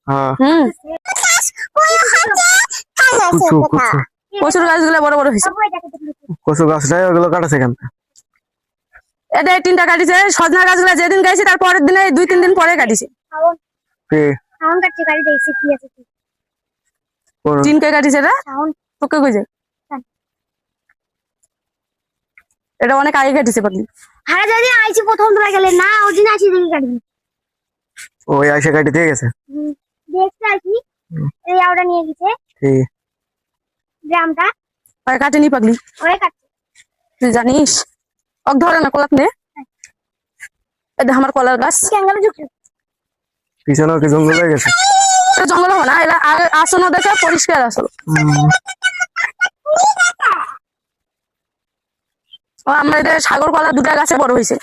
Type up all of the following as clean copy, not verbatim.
হ্যাঁ কচুর গাছগুলো বড় বড় হয়েছে। কচু গাছটাই ওগুলো কাটাছে কেন? এটা 3টা কাটিছে। সজনা গাছগুলো যেদিন গাইছে তার পরের দিনে 2-3 দিন পরে কাটিছে। চিনকে কাটিছে এটা তোকে কইছে এটা অনেক আগে কাটিছে পাগলি। হ্যাঁ যদি আইছি প্রথম তোরা গেলে না ওদিন আইছি দেখি কাটবি। ওই আইসা কাটি দিয়ে গেছে। দেখতে আইছি এই আওটা নিয়ে গেছে ঠিক গ্রামটা আর কাটেনি পাগলি ওই কাটছে। তুই জানিস অক ধরে না কলাত নে এটা আমার কলার গাছ ক্যাঙ্গারু ঝুঁকছে পিছনে কি জঙ্গল হয়ে গেছে? এটা জঙ্গল হবে না এটা আগে আসনো দেখে পরিষ্কার আসলো। ও আমরা এদের সাগর কলা 2টা গাছে বড় হয়েছে।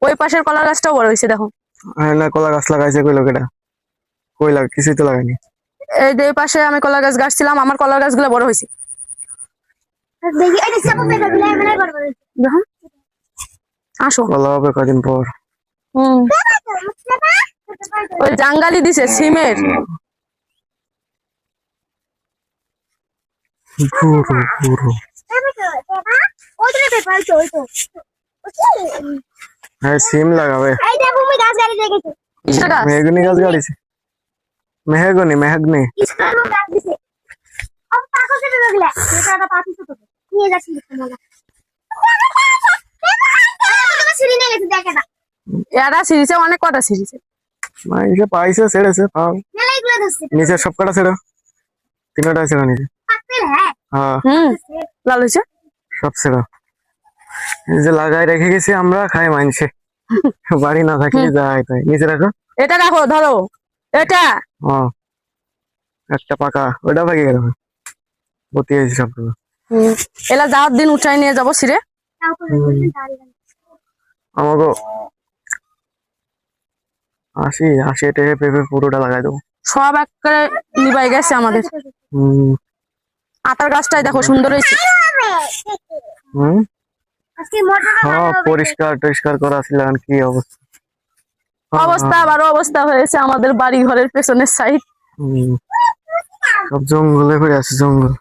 ওই পাশের কলার গাছটাও বড় হয়েছে দেখো। হ্যাঁ না কলা গাছ লাগাইছে কই লোকেটা? কই লাগ কিছুই তো লাগাইনি। এই যে পাশে আমি কলার গাছ গাছছিলাম আমার কলার গাছগুলো বড় হয়েছে দেখি এই চাপা পেটা দিলে এখানে করব দেখো আসো। কলা হবে কদিন পর। ওই জাঙ্গালি দিছে সিমের পুরো পুরো ওইটা পেপার তো ওই তো হ্যাঁ সিম লাগাবে। এই দেখো আমি গাছ গাড়ি দেখেছি কিসের গাছ? মেহগনি গাছ গাড়িছে। মেহগনি মেহগনি কিসের গাছ দিছে अब पाको से लगला এটা পাতি তো নিয়ে যাচ্ছি তোমরা তোমরা সিঁড়ি নিয়ে গেছে দেখ এটা এরা সিরিজে অনেক কটা সিরিজে মাইসে পাইছে ছেড়েছে পাও মেলা এগুলো ধরছে নিচে সব কটা ছেড়ে তিনটা ছেড়ে নিচে। পাকতেল হ্যাঁ হ্যাঁ লাল হয়েছে সব ছেড়ে এই যে লাগাই রেখে গেছি আমরা খাই মাইনছে বাড়ি না থাকলে যায় তাই নিচে রাখো। এটা রাখো ধরো এটা ও একটা পাকা ওটা পাকি গেল বতি আছে সব। এলা যাওয়ার দিন উঠাই নিয়ে যাবো সিরে। তাও করে বললেন দাঁড়িয়ে আমাকে 80 টাকা পেঁপে পুরোটা লাগাই দেবো। সব একবারে নিবাই গেছে আমাদের। আতার গাছটাই দেখো সুন্দর হয়েছে। আজকে মোটরটা হ্যাঁ পরিষ্কার টরিষ্কার করা ছিল কি অবস্থা অবস্থা আবার অবস্থা হয়েছে আমাদের বাড়ি ঘরের পেছনের সাইড সব জঙ্গলে ঘুরে আছে জঙ্গল।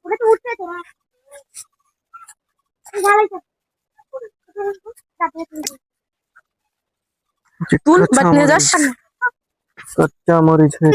ওটা তো উঠছে তো জ্বালাইছে তুল বাট নিয়ে যাস कच्चा मरीच है।